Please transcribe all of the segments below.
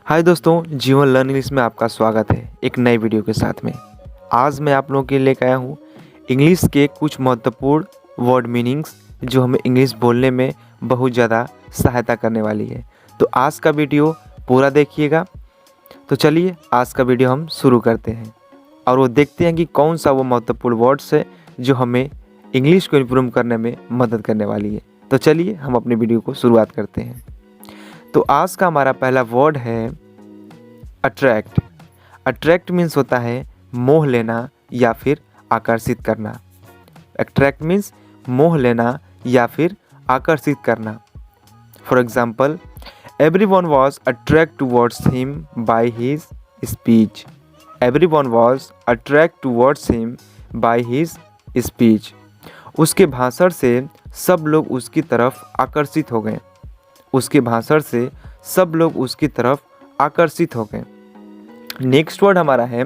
हाय दोस्तों, जीवन learn English में आपका स्वागत है एक नई वीडियो के साथ में। आज मैं आप लोगों के लिए लेकर आया हूँ इंग्लिश के कुछ महत्वपूर्ण वर्ड मीनिंग्स जो हमें इंग्लिश बोलने में बहुत ज़्यादा सहायता करने वाली है। तो आज का वीडियो पूरा देखिएगा। तो चलिए आज का वीडियो हम शुरू करते हैं और वो देखते हैं कि कौन सा वो महत्वपूर्ण वर्ड्स है जो हमें इंग्लिश को इम्प्रूव करने में मदद करने वाली है। तो चलिए हम अपनी वीडियो को शुरुआत करते हैं। तो आज का हमारा पहला वर्ड है अट्रैक्ट। अट्रैक्ट मीन्स होता है मोह लेना या फिर आकर्षित करना। अट्रैक्ट मीन्स मोह लेना या फिर आकर्षित करना। For example, everyone was attract towards him by his speech. Everyone was attract towards him by his speech. उसके भाषण से सब लोग उसकी तरफ आकर्षित हो गए। उसके भाषण से सब लोग उसकी तरफ आकर्षित हो गए। नेक्स्ट वर्ड हमारा है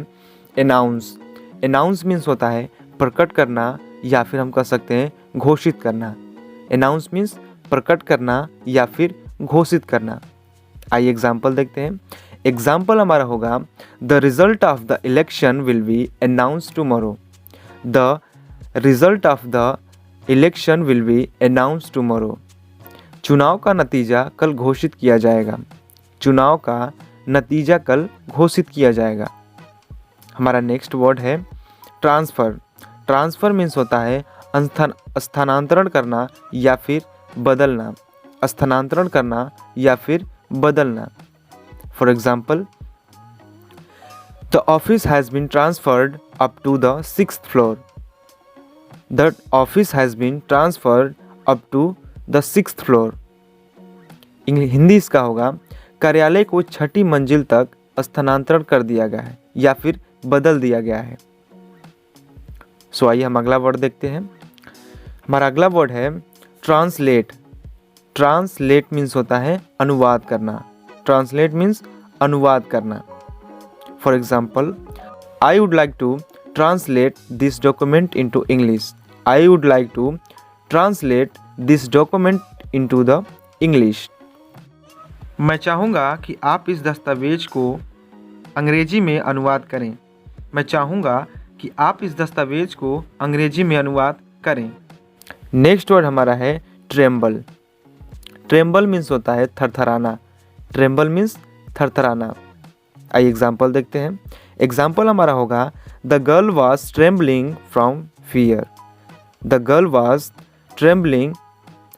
अनाउंस। अनाउंस मीन्स होता है प्रकट करना या फिर हम कह सकते हैं घोषित करना। अनाउंस मीन्स प्रकट करना या फिर घोषित करना। आइए एग्जाम्पल देखते हैं। एग्जाम्पल हमारा होगा the result of the election will be announce tomorrow. The result of the election will be announce tomorrow. चुनाव का नतीजा कल घोषित किया जाएगा। चुनाव का नतीजा कल घोषित किया जाएगा। हमारा नेक्स्ट वर्ड है ट्रांसफ़र। ट्रांसफ़र मीन्स होता है स्थानांतरण करना या फिर बदलना। स्थानांतरण करना या फिर बदलना। For example, the office has been transferred up to the 6th floor। The office has been transferred up to the 6th floor। Hindi इसका होगा कार्यालय को 6ठी मंजिल तक स्थानांतरण कर दिया गया है या फिर बदल दिया गया है। सो आइए हम अगला वर्ड देखते हैं। हमारा अगला वर्ड है ट्रांसलेट। ट्रांसलेट मीन्स होता है अनुवाद करना। ट्रांसलेट मीन्स अनुवाद करना। For example, I would like to translate this document into English. I would like to translate this document into the English. मैं चाहूँगा कि आप इस दस्तावेज को अंग्रेजी में अनुवाद करें। मैं चाहूँगा कि आप इस दस्तावेज को अंग्रेजी में अनुवाद करें। नेक्स्ट वर्ड हमारा है ट्रेम्बल। ट्रेम्बल मीन्स होता है थरथराना। Tremble means थरथराना। आइए एग्जाम्पल देखते हैं। एग्जाम्पल हमारा होगा the girl was trembling from fear. The girl was trembling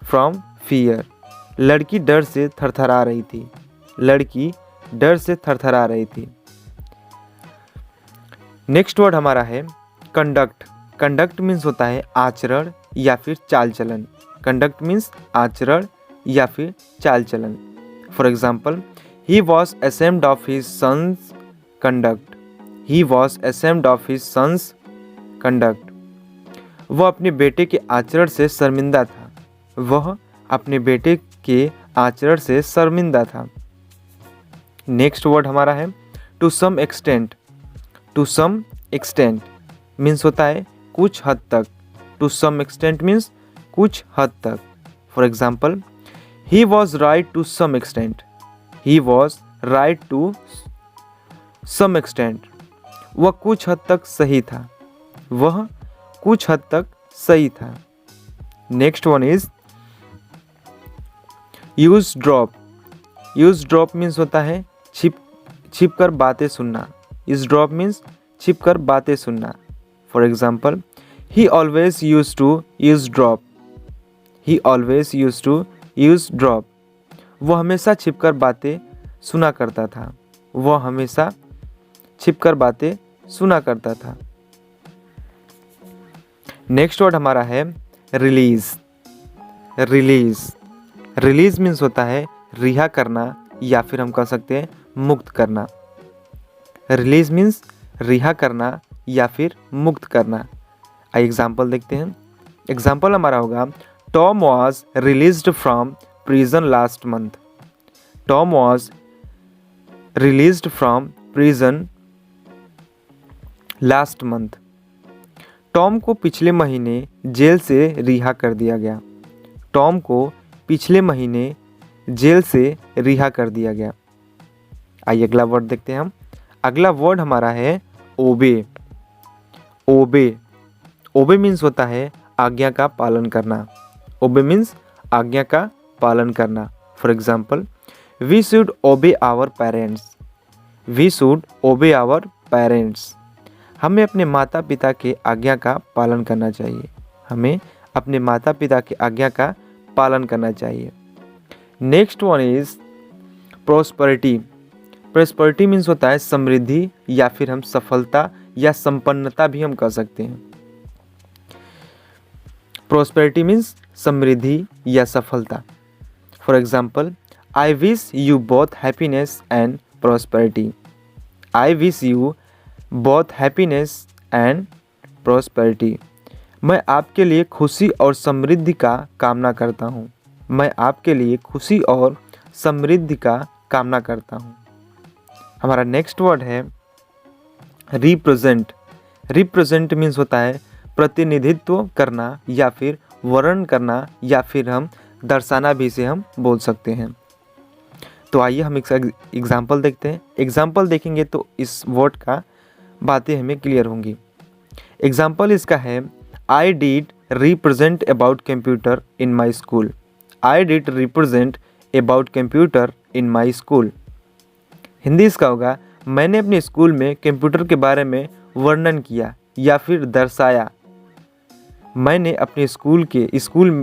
from fear. लड़की डर से थरथरा रही थी। लड़की डर से थरथरा रही थी। नेक्स्ट वर्ड हमारा है कंडक्ट। कंडक्ट मीन्स होता है आचरण या फिर चाल चलन। कंडक्ट मीन्स आचरण या फिर चाल चलन। For example, he was ashamed of his sons conduct. He was ashamed of his sons conduct. वह अपने बेटे के आचरण से शर्मिंदा था। वह अपने बेटे के आचरण से शर्मिंदा था। नेक्स्ट वर्ड हमारा है to some extent. To some extent means होता है कुछ हद तक। टू सम एक्सटेंट मीन्स कुछ हद तक। For example, he was right to some extent. He was right to some extent. वह कुछ हद तक सही था। वह कुछ हद तक सही था। Next one is use drop. Use drop means होता है छिप कर बातें सुनना। यूज ड्रॉप मीन्स छिप कर बातें सुनना। For example, he always use to use drop. ही always use to use eavesdrop हमेशा छिप कर बातें सुना करता था। वह हमेशा छिप कर बातें सुना करता था। नेक्स्ट वर्ड हमारा है रिलीज। रिलीज। रिलीज मीन्स होता है रिहा करना या फिर हम कह सकते हैं मुक्त करना। रिलीज मीन्स रिहा करना या फिर मुक्त करना। आइए एग्जाम्पल देखते हैं। एग्जाम्पल हमारा होगा Tom was released from prison last month. Tom was released from prison last month. Tom को पिछले महीने जेल से रिहा कर दिया गया। टॉम को पिछले महीने जेल से रिहा कर दिया गया। आइए अगला वर्ड देखते हैं हम। अगला वर्ड हमारा है ओबे। ओबे, ओबे मीन्स होता है आज्ञा का पालन करना। ओबे मीन्स आज्ञा का पालन करना। For example, we should obey our parents. We should obey our parents. हमें अपने माता पिता के आज्ञा का पालन करना चाहिए। हमें अपने माता पिता की आज्ञा का पालन करना चाहिए। Next one is prosperity. Prosperity means होता है समृद्धि या फिर हम सफलता या संपन्नता भी हम कह सकते हैं। प्रोस्पेरिटी मीन्स समृद्धि या सफलता। For example, I wish you both happiness and prosperity. I wish you both happiness and prosperity. मैं आपके लिए खुशी और समृद्धि का कामना करता हूँ। मैं आपके लिए खुशी और समृद्धि का कामना करता हूँ। हमारा नेक्स्ट वर्ड है रिप्रेजेंट। रिप्रेजेंट मीन्स होता है प्रतिनिधित्व करना या फिर वर्णन करना या फिर हम दर्शाना भी इसे हम बोल सकते हैं। तो आइए हम एक एग्जाम्पल देखते हैं। एग्जाम्पल देखेंगे तो इस वर्ड का बातें हमें क्लियर होंगी। एग्जाम्पल इसका है, I did represent about computer in my school. I did represent about computer in my school. Hindi इसका होगा, मैंने अपने स्कूल में कंप्यूटर के बारे में वर्णन किया या फिर दर्शाया। मैंने अपने स्कूल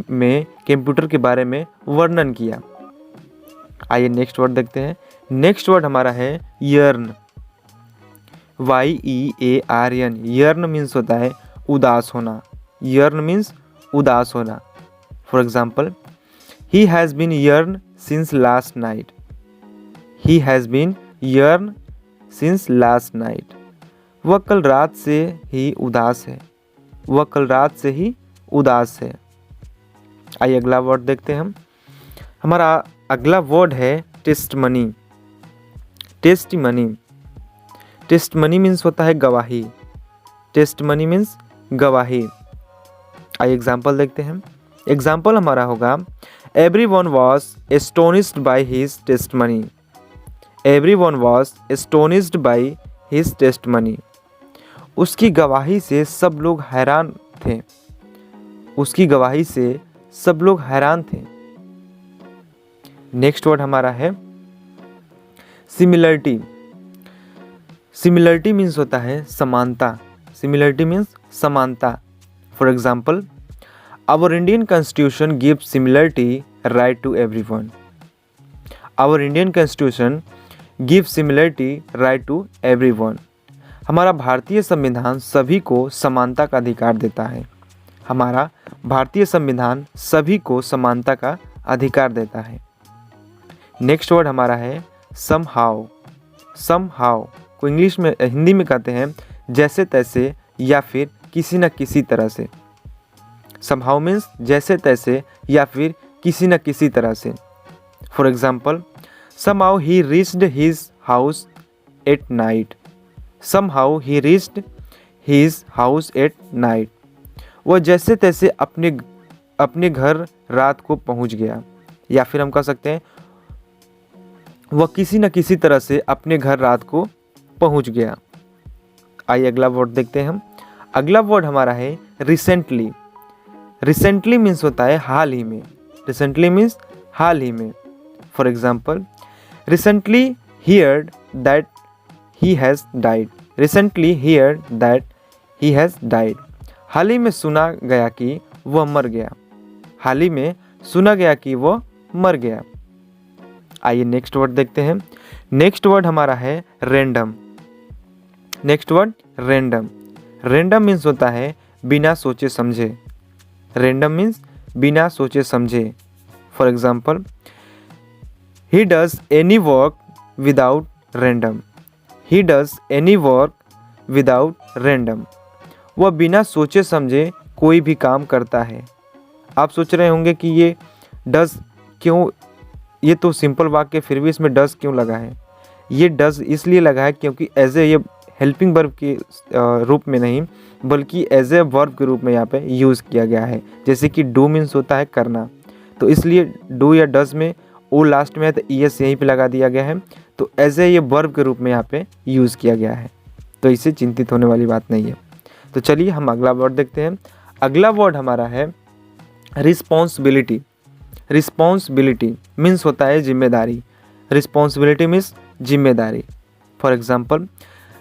में कंप्यूटर के बारे में वर्णन किया। आइए नेक्स्ट वर्ड देखते हैं। नेक्स्ट वर्ड हमारा है यर्न। YEARN। यर्न मीन्स होता है उदास होना। यर्न मीन्स उदास होना। For example, he has been yearn since last night. He has been yearn since last night. वह कल रात से ही उदास है। वह कल रात से ही उदास है। आइए अगला वर्ड देखते हैं हम। हमारा अगला वर्ड है टेस्टमनी। टेस्टमनी। टेस्टमनी मीन्स होता है गवाही। टेस्टमनी मीन्स गवाही। आइए एग्जाम्पल देखते हैं। एग्जाम्पल हमारा होगा, everyone was astonished by his testimony. Everyone was astonished by his testimony. उसकी गवाही से सब लोग हैरान थे। उसकी गवाही से सब लोग हैरान थे। नेक्स्ट वर्ड हमारा है सिमिलरिटी। सिमिलरिटी मीन्स होता है समानता। सिमिलरिटी मीन्स समानता। For example, our Indian constitution give similarity right to everyone. Our Indian constitution give similarity right to everyone. हमारा भारतीय संविधान सभी को समानता का अधिकार देता है। हमारा भारतीय संविधान सभी को समानता का अधिकार देता है। नेक्स्ट वर्ड हमारा है समहाउ। समहाउ को इंग्लिश में हिंदी में कहते हैं जैसे तैसे या फिर किसी न किसी तरह से। समहाउ मीन्स जैसे तैसे या फिर किसी न किसी तरह से। For example, somehow he reached his house at night. Somehow he reached his house at night. वह जैसे तैसे अपने घर रात को पहुंच गया। या फिर हम कह सकते हैं वह किसी न किसी तरह से अपने घर रात को पहुंच गया। आइए अगला वर्ड देखते हैं हम। अगला वर्ड हमारा है रिसेंटली। रिसेंटली मीन्स होता है हाल ही में। रिसेंटली मीन्स हाल ही में। For example, recently heard that he has died. Recently heard that he has died. हाल ही में सुना गया कि वह मर गया। हाल ही में सुना गया कि वह मर गया। आइए नेक्स्ट वर्ड देखते हैं। नेक्स्ट वर्ड हमारा है random. Next word random. Random means होता है बिना सोचे समझे। रैंडम मीन्स बिना सोचे समझे। For example, he does any work without random. He does any work without random. वह बिना सोचे समझे कोई भी काम करता है। आप सोच रहे होंगे कि ये डज क्यों, ये तो सिंपल वाक्य फिर भी इसमें डज क्यों लगा है। ये डज इसलिए लगा है क्योंकि एज ए ये हेल्पिंग वर्ब के रूप में नहीं बल्कि एज ए वर्ब के रूप में यहाँ पे यूज़ किया गया है। जैसे कि डू मीन्स होता है करना, तो इसलिए डू या डज में ओ लास्ट में है तो ईएस यहीं पे लगा दिया गया है तो एज ए ये वर्ब के रूप में यहाँ पे यूज़ किया गया है, तो इससे चिंतित होने वाली बात नहीं है। तो चलिए हम अगला वर्ड देखते हैं। अगला वर्ड हमारा है रिस्पॉन्सिबिलिटी। रिस्पॉन्सिबिलिटी मीन्स होता है जिम्मेदारी। रिस्पॉन्सिबिलिटी मीन्स जिम्मेदारी। For example,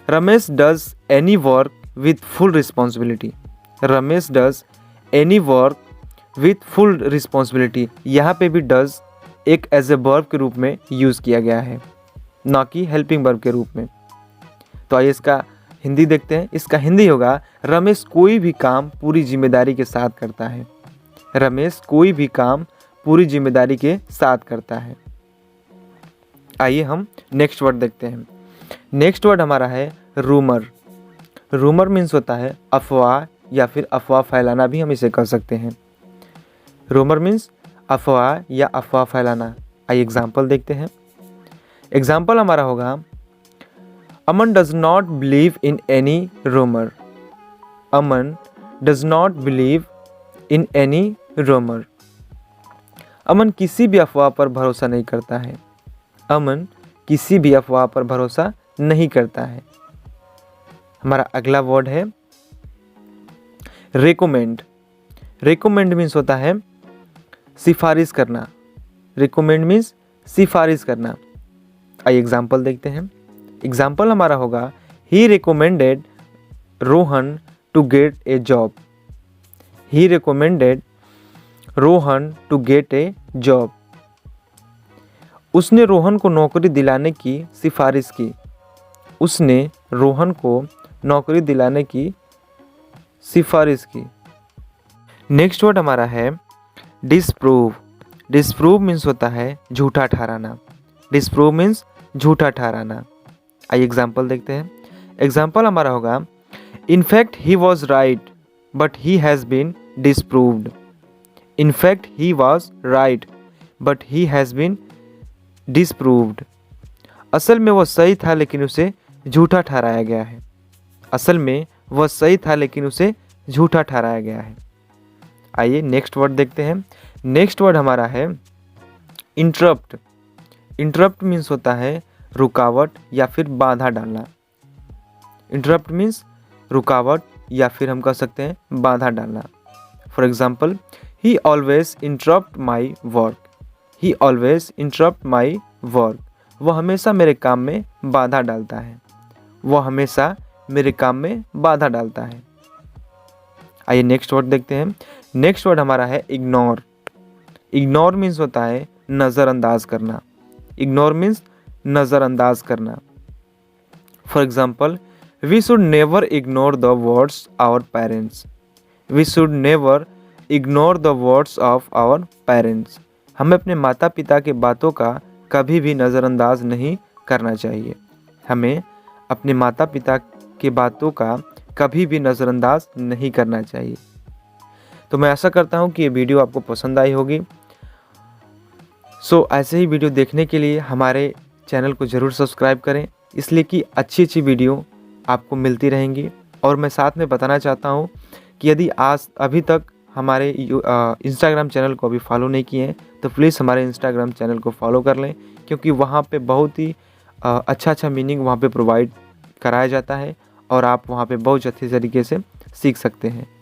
Ramesh does any work with full responsibility. Ramesh does any work with full responsibility. यहाँ पे भी डज एक एज ए वर्ब के रूप में यूज़ किया गया है, ना कि हेल्पिंग वर्ब के रूप में। तो आइए इसका हिंदी देखते हैं। इसका हिंदी होगा, रमेश कोई भी काम पूरी जिम्मेदारी के साथ करता है। रमेश कोई भी काम पूरी जिम्मेदारी के साथ करता है। आइए हम नेक्स्ट वर्ड देखते हैं। नेक्स्ट वर्ड हमारा है रूमर। रूमर मीन्स होता है अफवाह या फिर अफवाह फैलाना भी हम इसे कर सकते हैं। रूमर मीन्स अफवाह या अफवाह फैलाना। आइए एग्जाम्पल देखते हैं। एग्जाम्पल हमारा होगा, Aman does not believe in any rumour. Aman does not believe in any rumour. Aman किसी भी अफवाह पर भरोसा नहीं करता है। अमन किसी भी अफवाह पर भरोसा नहीं करता है। हमारा अगला वर्ड है रेकमेंड। रेकमेंड मीन्स होता है सिफारिश करना। रेकमेंड मीन्स सिफारिश करना। आइए एग्जाम्पल देखते हैं। एग्जाम्पल हमारा होगा, he recommended Rohan to get a job. He recommended Rohan to get a job. उसने रोहन को नौकरी दिलाने की सिफारिश की। उसने रोहन को नौकरी दिलाने की सिफारिश की। नेक्स्ट वर्ड हमारा है डिसप्रूव। डिसप्रूव मीन्स होता है झूठा ठहराना। डिसप्रूव मीन्स झूठा ठहराना। आइए एग्जाम्पल देखते हैं। एग्जाम्पल हमारा होगा, in fact he was right but he has been disproved. In fact he was right but he has been disproved. असल में वह सही था लेकिन उसे झूठा ठहराया गया है। असल में वह सही था लेकिन उसे झूठा ठहराया गया है। आइए नेक्स्ट वर्ड देखते हैं। नेक्स्ट वर्ड हमारा है इंटरप्ट। इंटरप्ट मीन्स होता है रुकावट या फिर बाधा डालना। इंटरप्ट मीन्स रुकावट या फिर हम कह सकते हैं बाधा डालना। For example, he always interrupt my work. He always interrupt my work. वह हमेशा मेरे काम में बाधा डालता है। वह हमेशा मेरे काम में बाधा डालता है। आइए नेक्स्ट वर्ड देखते हैं। नेक्स्ट वर्ड हमारा है इग्नोर। इग्नोर मीन्स होता है नज़रअंदाज करना। इग्नोर मीन्स नज़रअंदाज करना। For example, we should never ignore the words our parents. We should never ignore the words of our parents. हमें अपने माता पिता के बातों का कभी भी नज़रअंदाज नहीं करना चाहिए। हमें अपने माता पिता के बातों का कभी भी नज़रअंदाज नहीं करना चाहिए। तो मैं आशा करता हूँ कि ये वीडियो आपको पसंद आई होगी। सो ऐसे ही वीडियो देखने के लिए हमारे चैनल को ज़रूर सब्सक्राइब करें, इसलिए कि अच्छी अच्छी वीडियो आपको मिलती रहेंगी। और मैं साथ में बताना चाहता हूँ कि यदि आज अभी तक हमारे इंस्टाग्राम चैनल को अभी फॉलो नहीं किए हैं तो प्लीज़ हमारे इंस्टाग्राम चैनल को फॉलो कर लें, क्योंकि वहाँ पे बहुत ही अच्छा मीनिंग वहाँ पे प्रोवाइड कराया जाता है और आप वहाँ पे बहुत अच्छे तरीके से सीख सकते हैं।